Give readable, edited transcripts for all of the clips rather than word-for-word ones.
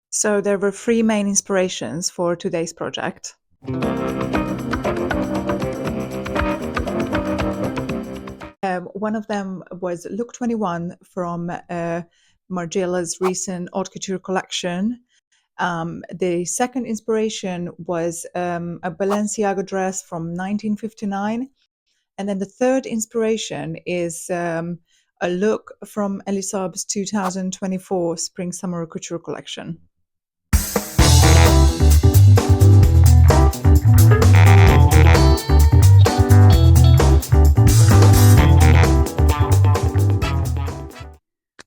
So there were three main inspirations for today's project. One of them was Look 21 from Margiela's recent haute couture collection. The second inspiration was a Balenciaga dress from 1959. And then the third inspiration is a look from Elisab's 2024 Spring Summer Couture collection.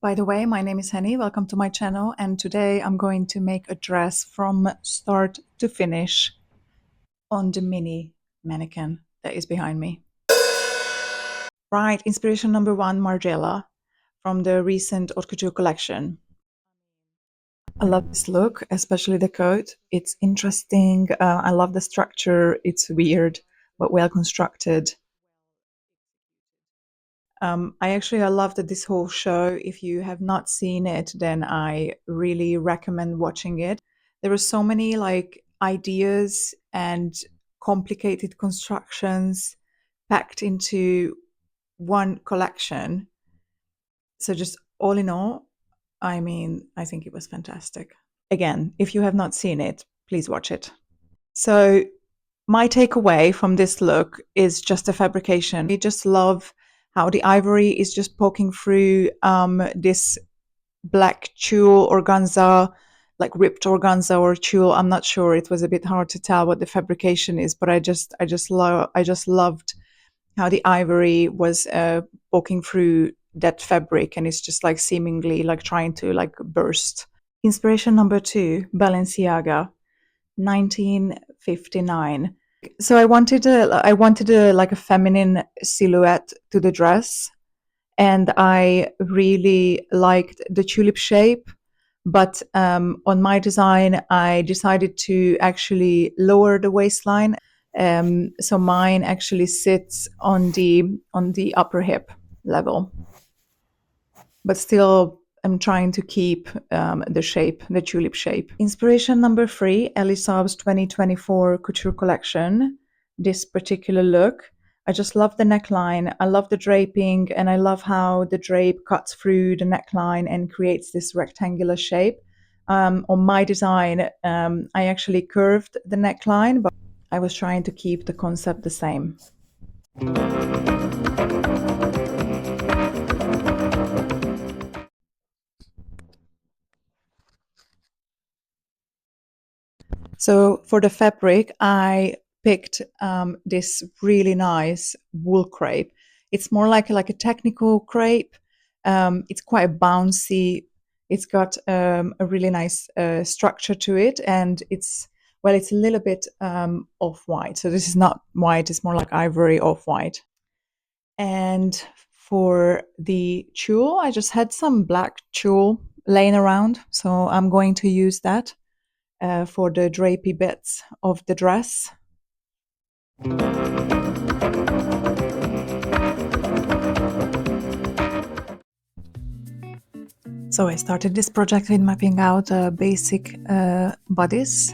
By the way, my name is Henny, welcome to my channel, and today I'm going to make a dress from start to finish on the mini mannequin that is behind me. Right, inspiration number one, Margiela, from the recent haute couture collection. I love this look, especially the coat. It's interesting, I love the structure, it's weird, but well constructed. I loved this whole show. If you have not seen it, then I really recommend watching it. There were so many like ideas and complicated constructions packed into one collection. So just all in all, I mean, I think it was fantastic. Again, if you have not seen it, please watch it. So my takeaway from this look is just the fabrication. I just love how the ivory is just poking through this black tulle organza, like ripped organza or tulle. I'm not sure. It was a bit hard to tell what the fabrication is, but I just loved how the ivory was poking through that fabric, and it's just like seemingly like trying to like burst. Inspiration number two, Balenciaga, 1959. So I wanted a like a feminine silhouette to the dress, and I really liked the tulip shape. But on my design, I decided to actually lower the waistline. So mine actually sits on the upper hip level, but still I'm trying to keep the shape, the tulip shape. Inspiration number three, Elisab's 2024 couture collection. This particular look. I just love the neckline. I love the draping, and I love how the drape cuts through the neckline and creates this rectangular shape. On my design, I actually curved the neckline, but I was trying to keep the concept the same. So for the fabric, I picked this really nice wool crepe. It's more like a technical crepe. It's quite bouncy. It's got a really nice structure to it, and it's a little bit off-white. So this is not white, it's more like ivory off-white. And for the tulle, I just had some black tulle laying around, so I'm going to use that for the drapey bits of the dress. So I started this project with mapping out a basic bodice,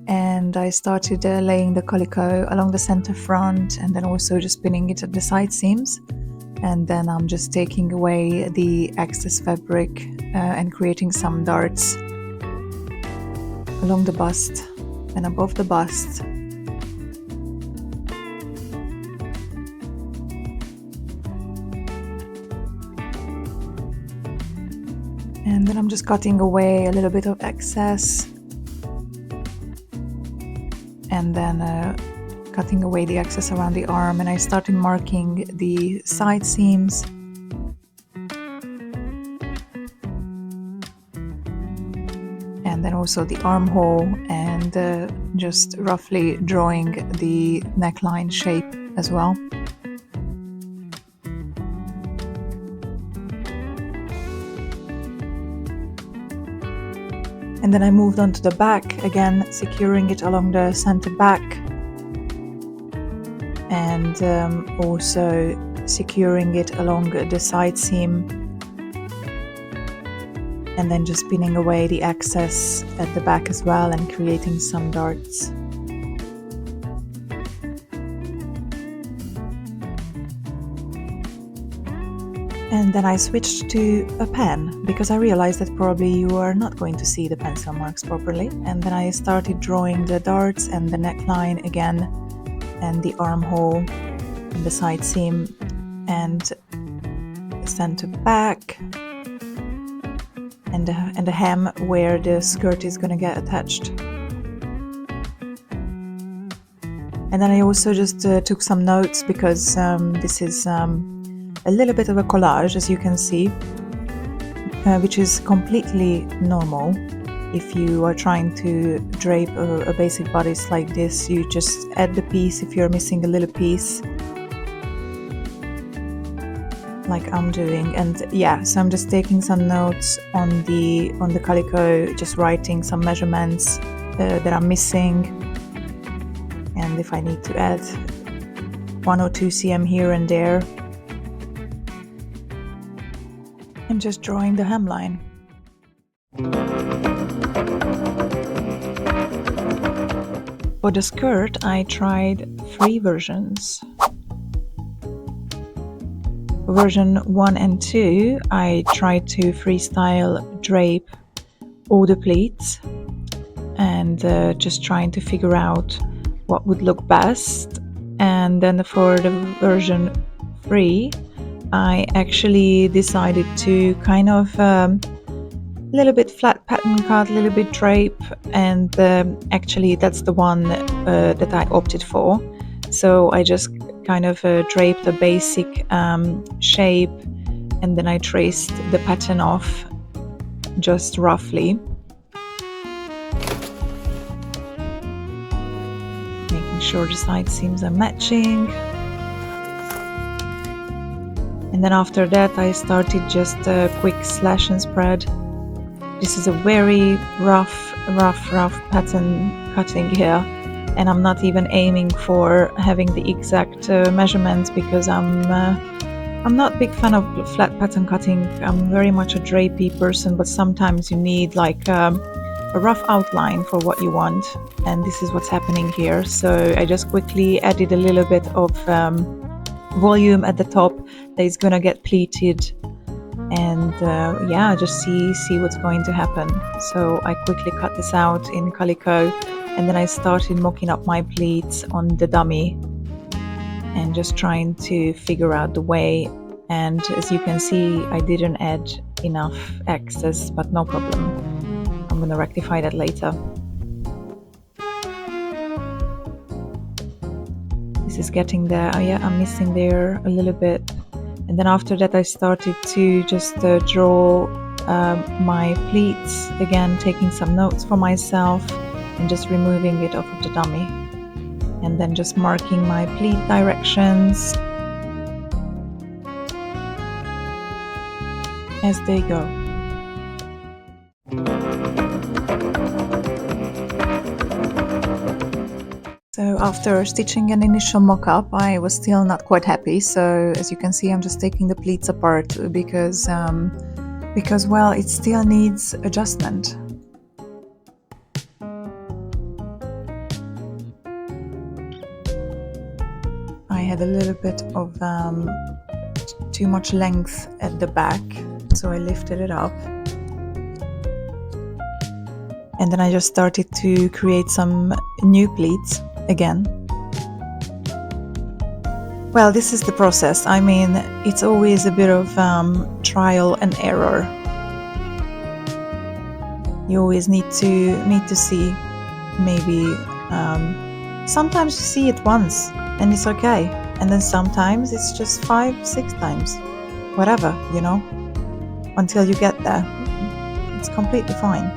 and I started laying the calico along the center front, and then also just pinning it at the side seams. And then I'm just taking away the excess fabric and creating some darts along the bust and above the bust. And then I'm just cutting away a little bit of excess, and then cutting away the excess around the arm, and I started marking the side seams. And then also the armhole, and just roughly drawing the neckline shape as well. And then I moved on to the back, again securing it along the center back, and also securing it along the side seam. and then just pinning away the excess at the back as well and creating some darts. And then I switched to a pen because I realized that probably you are not going to see the pencil marks properly. And then I started drawing the darts and the neckline again, and the armhole and the side seam and the center back and the hem where the skirt is going to get attached. And then I also just took some notes because this is a little bit of a collage, as you can see, which is completely normal. If you are trying to drape a basic bodice like this, you just add the piece if you're missing a little piece, like I'm doing. And yeah, so I'm just taking some notes on the calico, just writing some measurements that I'm missing, and if I need to add 1 or 2 cm here and there. I'm just drawing the hemline. For the skirt, I tried 3 versions. Version 1 and 2, I tried to freestyle drape all the pleats and just trying to figure out what would look best. And then for the version 3, I actually decided to kind of a little bit flat pattern cut, a little bit drape, and actually that's the one that I opted for. So I just kind of draped a basic shape, and then I traced the pattern off just roughly, making sure the side seams are matching. And then after that I started just a quick slash and spread. This is a very rough pattern cutting here, and I'm not even aiming for having the exact measurements because I'm not a big fan of flat pattern cutting. I'm very much a drapey person, but sometimes you need like a rough outline for what you want, and this is what's happening here. So I just quickly added a little bit of volume at the top that is gonna get pleated, and yeah, just see what's going to happen. So I quickly cut this out in calico, and then I started mocking up my pleats on the dummy and just trying to figure out the way. And as you can see, I didn't add enough excess, but no problem, I'm gonna rectify that later. This is getting there. Oh yeah, I'm missing there a little bit. And then after that I started to just draw my pleats again, taking some notes for myself and just removing it off of the dummy, and then just marking my pleat directions as they go. So after stitching an initial mock-up, I was still not quite happy. So as you can see, I'm just taking the pleats apart because well, it still needs adjustment. I had a little bit of too much length at the back, so I lifted it up. And then I just started to create some new pleats again. Well, this is the process. I mean, it's always a bit of trial and error. You always need to see. Maybe sometimes you see it once and it's okay, and then sometimes it's just 5-6 times, whatever, you know, until you get there. It's completely fine.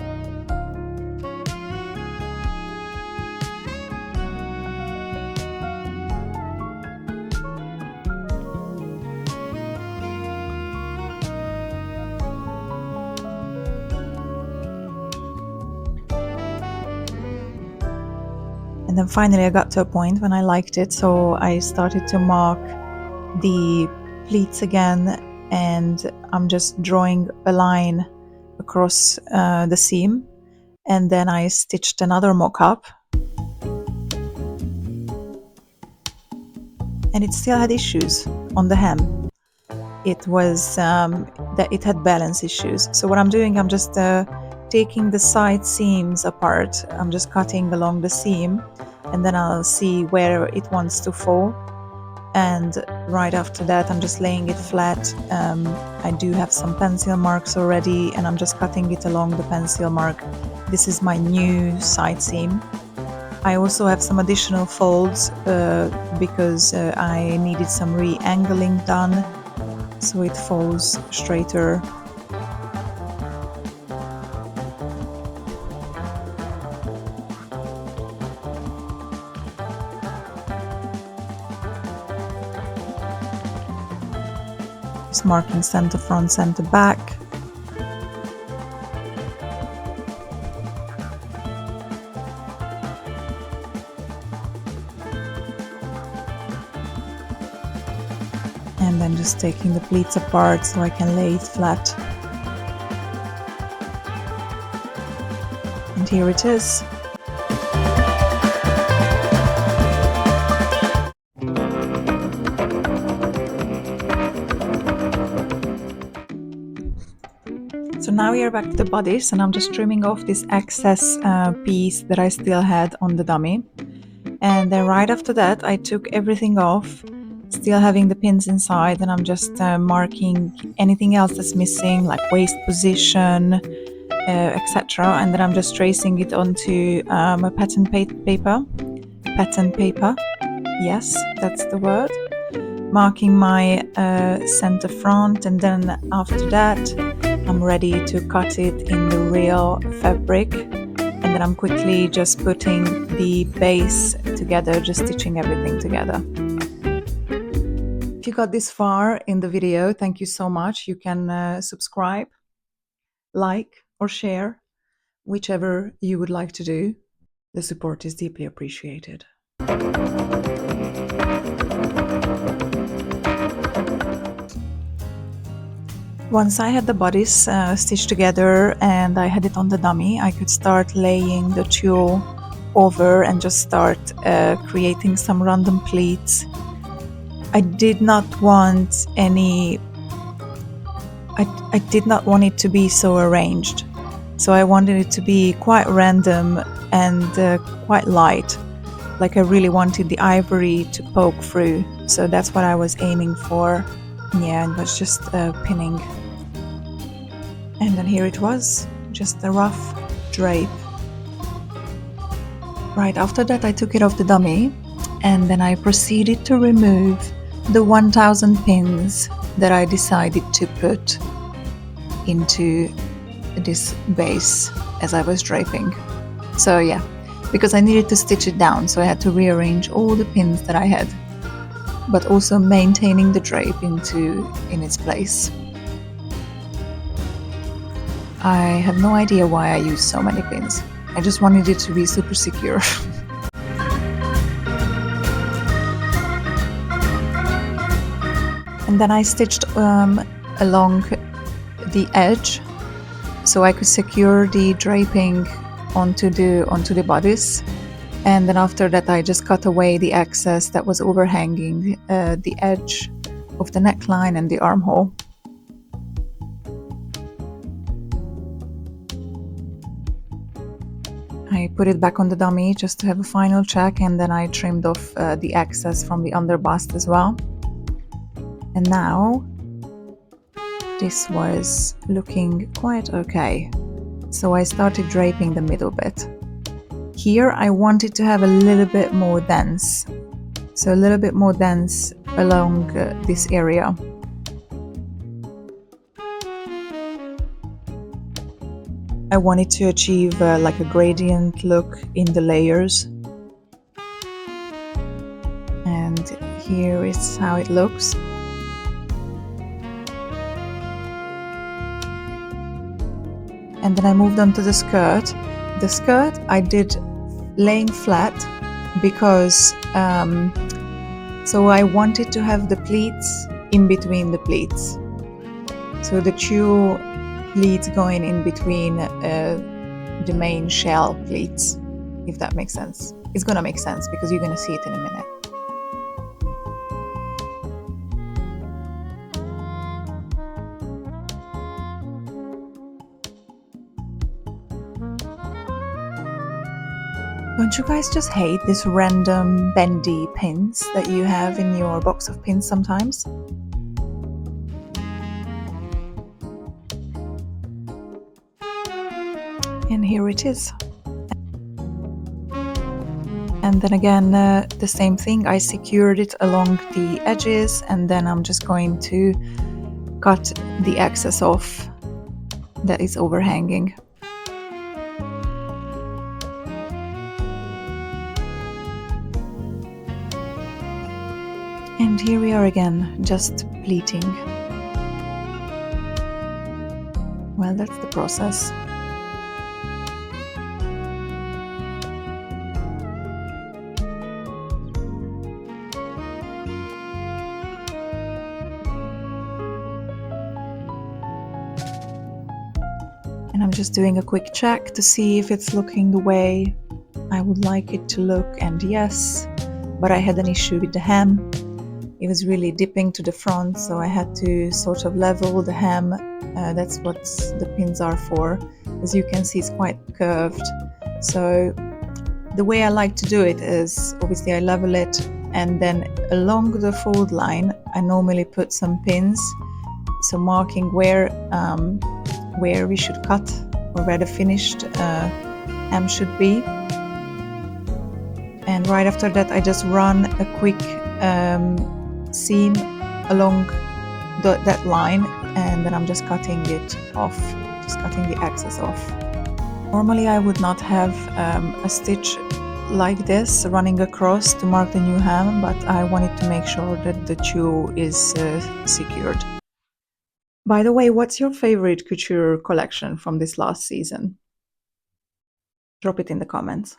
And then finally I got to a point when I liked it, so I started to mark the pleats again, and I'm just drawing a line across the seam, and then I stitched another mock-up, and it still had issues on the hem. It was that it had balance issues. So what I'm doing, I'm just taking the side seams apart. I'm just cutting along the seam, and then I'll see where it wants to fall. And right after that, I'm just laying it flat. I do have some pencil marks already, and I'm just cutting it along the pencil mark. This is my new side seam. I also have some additional folds because I needed some re-angling done, so it falls straighter. Just marking center front, center back. And then just taking the pleats apart so I can lay it flat. And here it is. So now we are back to the bodice, and I'm just trimming off this excess piece that I still had on the dummy. And then right after that, I took everything off, still having the pins inside, and I'm just marking anything else that's missing, like waist position, etc. And then I'm just tracing it onto a pattern paper. Yes, that's the word. Marking my center front, and then after that I'm ready to cut it in the real fabric, and then I'm quickly just putting the base together, just stitching everything together. If you got this far in the video, thank you so much. You can subscribe, like or share, whichever you would like to do. The support is deeply appreciated. Once I had the bodice stitched together and I had it on the dummy, I could start laying the tulle over and just start creating some random pleats. I did not want any, I did not want it to be so arranged. So I wanted it to be quite random and quite light. Like I really wanted the ivory to poke through. So that's what I was aiming for. Yeah, and was just pinning. And then here it was, just a rough drape. Right after that I took it off the dummy, and then I proceeded to remove the 1000 pins that I decided to put into this base as I was draping. So yeah, because I needed to stitch it down, so I had to rearrange all the pins that I had, but also maintaining the drape in its place. I have no idea why I used so many pins. I just wanted it to be super secure. And then I stitched along the edge so I could secure the draping onto the bodice. And then after that I just cut away the excess that was overhanging the edge of the neckline and the armhole. I put it back on the dummy just to have a final check, and then I trimmed off the excess from the underbust as well. And now this was looking quite okay. So I started draping the middle bit. Here I wanted to have a little bit more dense. So a little bit more dense along this area. I wanted to achieve like a gradient look in the layers. And here is how it looks. And then I moved on to the skirt. The skirt I did laying flat because so I wanted to have the pleats in between the pleats. So the tulle pleats going in between the main shell pleats, if that makes sense. It's gonna make sense because you're gonna see it in a minute. Don't you guys just hate these random bendy pins that you have in your box of pins sometimes? And here it is. And then again, the same thing, I secured it along the edges, and then I'm just going to cut the excess off that is overhanging. And here we are again, just pleating. Well, that's the process. And I'm just doing a quick check to see if it's looking the way I would like it to look, and yes, but I had an issue with the hem. It was really dipping to the front, so I had to sort of level the hem. That's what the pins are for. As you can see, it's quite curved. So the way I like to do it is, obviously I level it, and then along the fold line I normally put some pins, so marking where we should cut, or where the finished hem should be. And right after that I just run a quick seam along that line, and then I'm just cutting it off, just cutting the excess off. Normally I would not have a stitch like this running across to mark the new hem, but I wanted to make sure that the tulle is secured. By the way, what's your favorite couture collection from this last season? Drop it in the comments.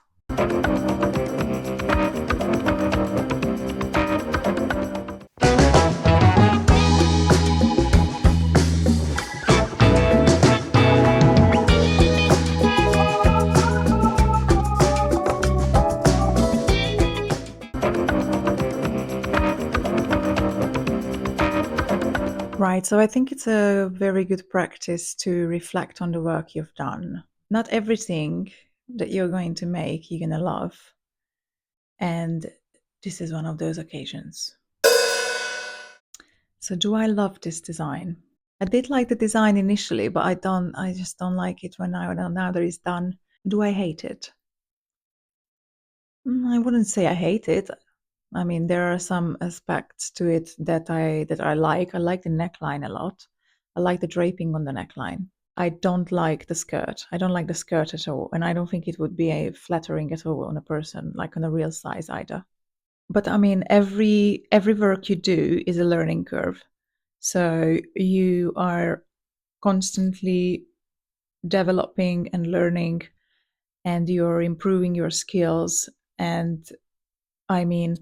Right, so I think it's a very good practice to reflect on the work you've done. Not everything that you're going to make you're gonna love, and this is one of those occasions. So do I love this design? I did like the design initially, but I just don't like it when now that it's done. Do I hate it? I wouldn't say I hate it. I mean, there are some aspects to it that I like. I like the neckline a lot. I like the draping on the neckline. I don't like the skirt. I don't like the skirt at all, and I don't think it would be flattering at all on a person, like on a real size either. But I mean, every work you do is a learning curve. So you are constantly developing and learning, and you're improving your skills. And I mean,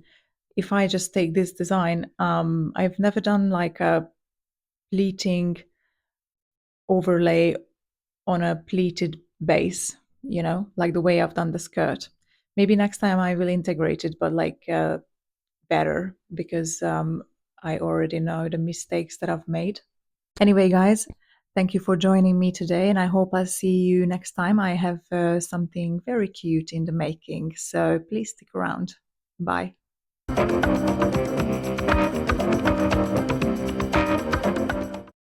if I just take this design, I've never done like a pleating overlay on a pleated base, like the way I've done the skirt. Maybe next time I will integrate it, but like better, because I already know the mistakes that I've made. Anyway, guys, thank you for joining me today, and I hope I'll see you next time. I have something very cute in the making, so please stick around. Bye.